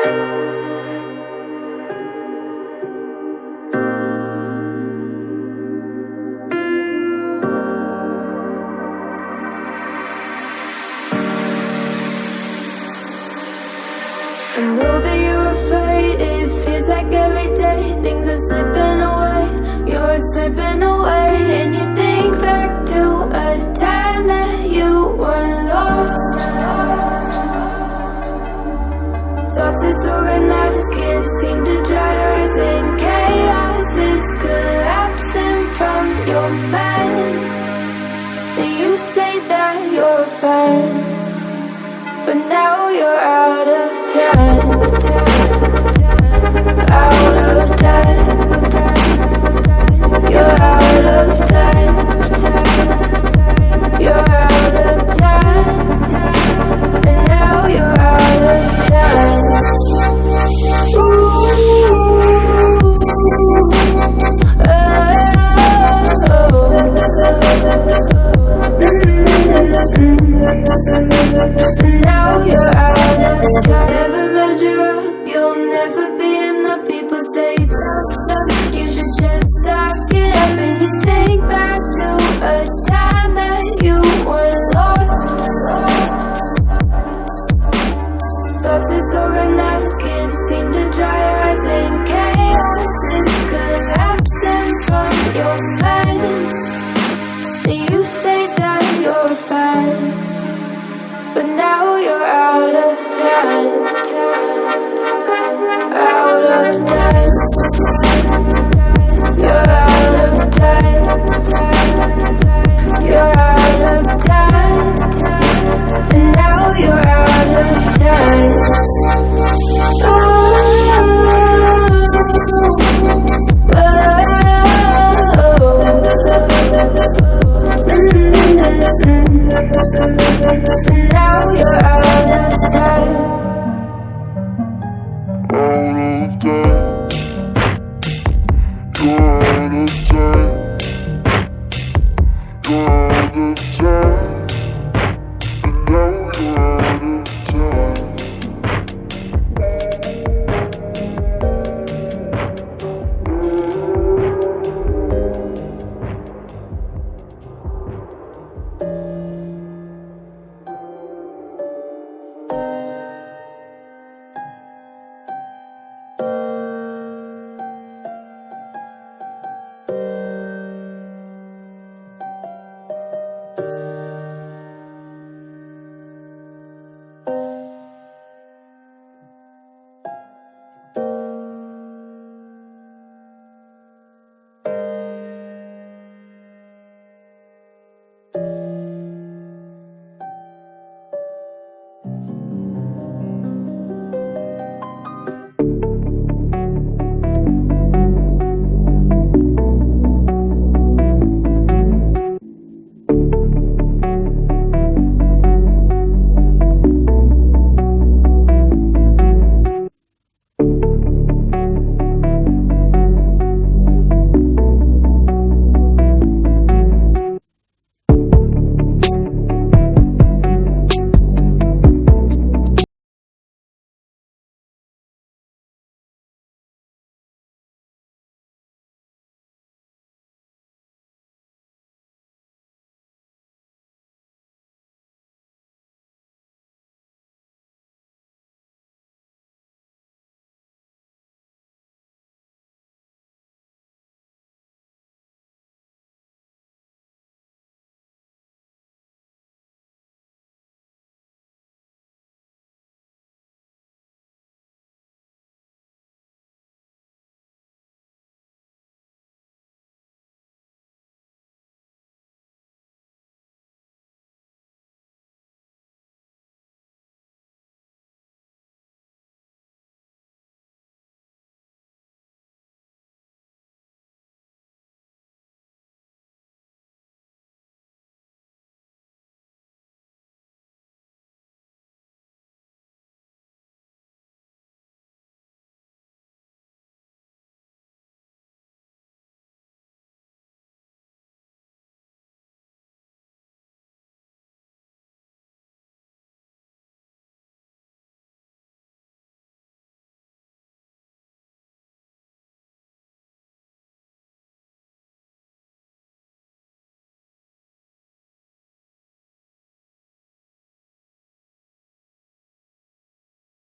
I know that you're afraid, it feels like every day things are slipping away, you're slipping away. And you think back to a time that you were lost. Thoughts disorganized, can't seem to dry your eyes, and chaos is collapsing from your mind. And you say that you're fine, but now you're out of time, out of time. You're out of time, you're